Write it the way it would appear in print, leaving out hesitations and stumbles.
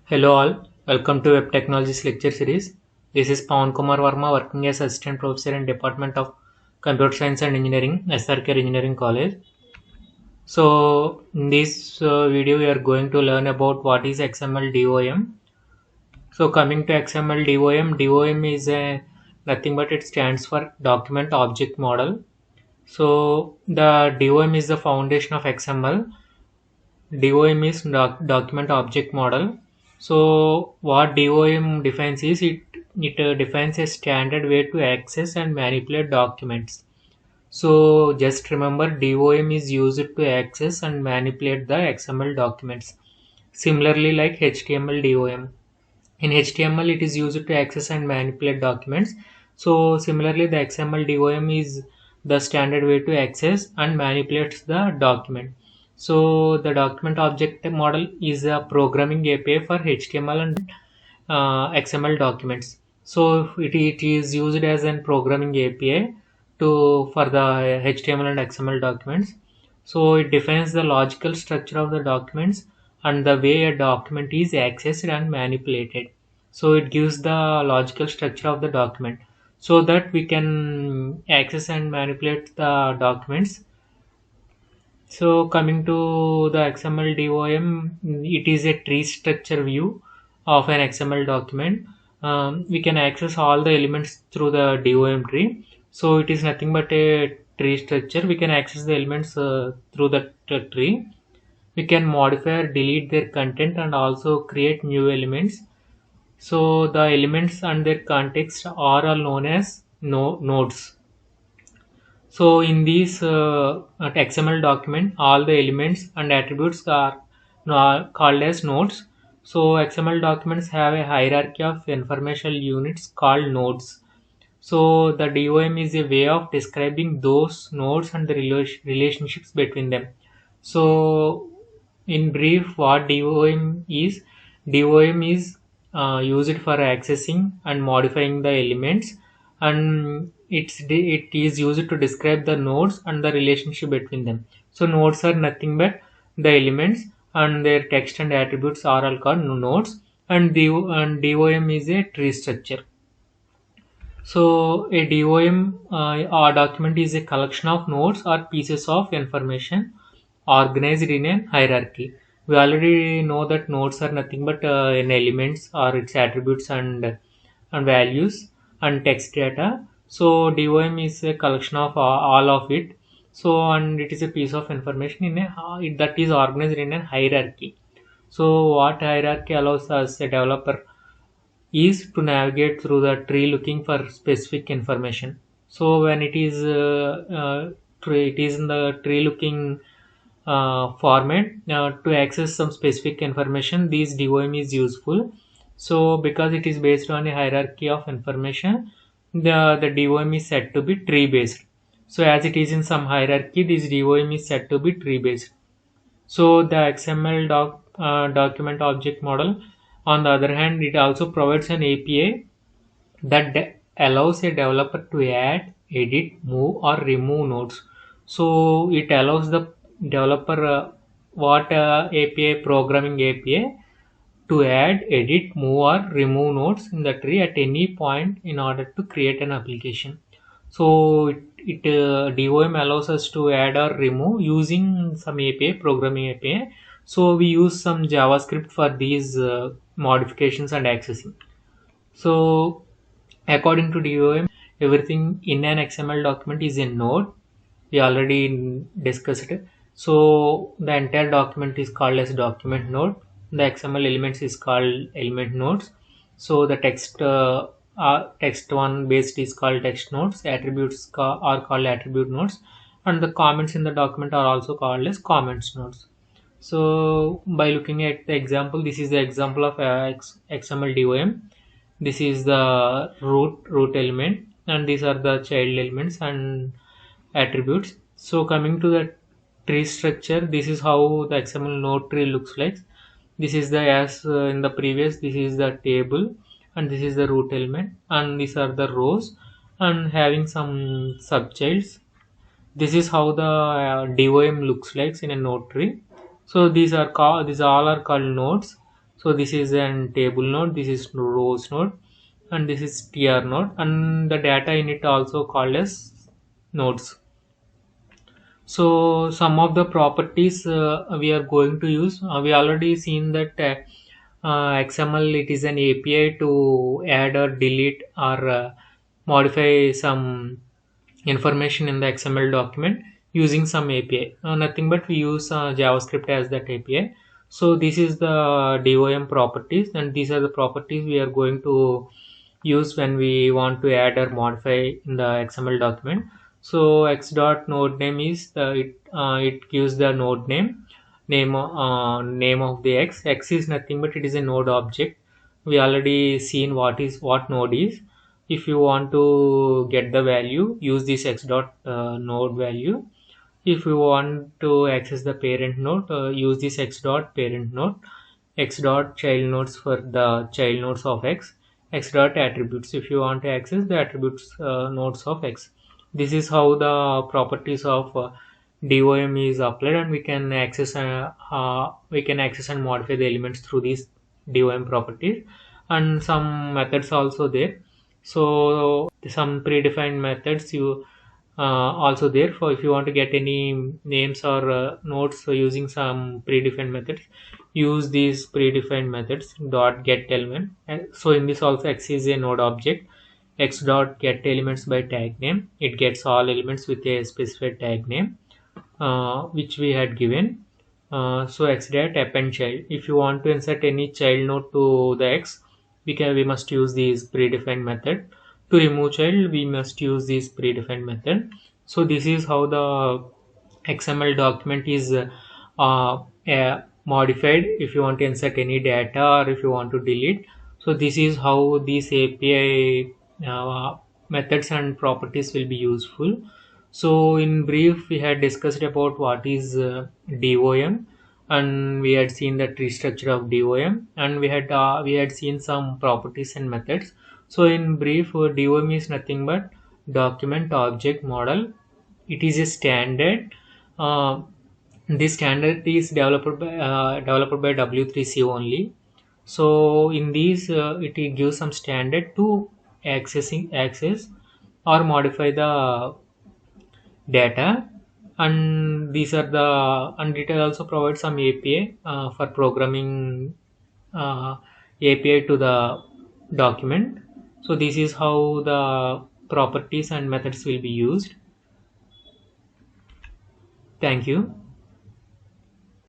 Hello all, welcome to Web Technologies lecture series. This is Pawan Kumar Verma working as Assistant Professor in Department of Computer Science and Engineering, SRK Engineering College. So in this video we are going to learn about what is XML DOM. So coming to XML DOM is nothing but it stands for Document Object Model. So the DOM is the foundation of XML. DOM is document object model. So what DOM defines is it defines a standard way to access and manipulate documents. So just remember DOM is used to access and manipulate the XML documents. Similarly like HTML DOM. In HTML it is used to access and manipulate documents. So similarly the XML DOM is the standard way to access and manipulate the document. So the document object model is a programming API for HTML and XML documents. So it is used as an programming API for the HTML and XML documents. So it defines the logical structure of the documents and the way a document is accessed and manipulated. So it gives the logical structure of the document so that we can access and manipulate the documents. So coming to the XML DOM, it is a tree structure view of an XML document. We can access all the elements through the DOM tree. So it is nothing but a tree structure. We can access the elements through the tree. We can modify or delete their content and also create new elements. So the elements and their context are all known as nodes. So in this XML document, all the elements and attributes are called as nodes. So XML documents have a hierarchy of informational units called nodes. So the DOM is a way of describing those nodes and the relationships between them. So in brief, what DOM is? DOM is used for accessing and modifying the elements, and it is used to describe the nodes and the relationship between them. So nodes are nothing but the elements, and their text and attributes are all called nodes, and DOM is a tree structure. So a DOM or document is a collection of nodes or pieces of information organized in a hierarchy. We already know that nodes are nothing but an elements or its attributes and values and text data. So DOM is a collection of all of it. So and it is a piece of information that is organized in a hierarchy. So what hierarchy allows us a developer is to navigate through the tree looking for specific information. So when it is in the tree looking format to access some specific information, this DOM is useful. So because it is based on a hierarchy of information, the DOM is said to be tree based. So as it is in some hierarchy, this DOM is said to be tree based. So the XML document object model, on the other hand, it also provides an API that allows a developer to add, edit, move, or remove nodes. So it allows the developer API programming API to add, edit, move, or remove nodes in the tree at any point in order to create an application. So DOM allows us to add or remove using some API, programming API. So we use some JavaScript for these modifications and accessing. So according to DOM, everything in an XML document is a node. We already discussed it. So the entire document is called as document node. The XML elements is called element nodes. So the text one based is called text nodes. Attributes are called attribute nodes, and the comments in the document are also called as comments nodes. So by looking at the example, this is the example of XML DOM. This is the root element, and these are the child elements and attributes. So coming to the tree structure, this is how the XML node tree looks like. This is the as in the previous, this is the table, and this is the root element, and these are the rows and having some subchilds. This is how the DOM looks like in a node tree. So these all are called nodes. So this is an table node, this is rows node, and this is tr node, and the data in it also called as nodes. So some of the properties we are going to use, we already seen that XML, it is an API to add or delete or modify some information in the XML document using some API. Nothing but we use JavaScript as that API. So this is the DOM properties, and these are the properties we are going to use when we want to add or modify in the XML document. So x dot node name is it gives the node name of the x is nothing but it is a node object. We already seen what node is. If you want to get the value, use this x dot node value. If you want to access the parent node, use this x dot parent node, x dot child nodes for the child nodes of x dot attributes if you want to access the attributes nodes of x. This is how the properties of DOM is applied, and we can access and modify the elements through these DOM properties, and some methods also there. So some predefined methods you also there for if you want to get any names or nodes using some predefined methods, use these predefined methods dot get element. And so in this also x is a node object, x dot get elements by tag name, it gets all elements with a specified tag name which we had given. So x dot append child, if you want to insert any child node to the x, we must use this predefined method. To remove child, we must use this predefined method. So this is how the XML document is modified if you want to insert any data or if you want to delete. So this is how these API methods and properties will be useful. So in brief, we had discussed about what is DOM, and we had seen the tree structure of DOM, and we had seen some properties and methods. So in brief, DOM is nothing but document object model. It is a standard. Uh, this standard is developed by W3C only. So in these, it gives some standard to access or modify the data, and these are the and it also provides some API for programming API to the document. So this is how the properties and methods will be used. Thank you.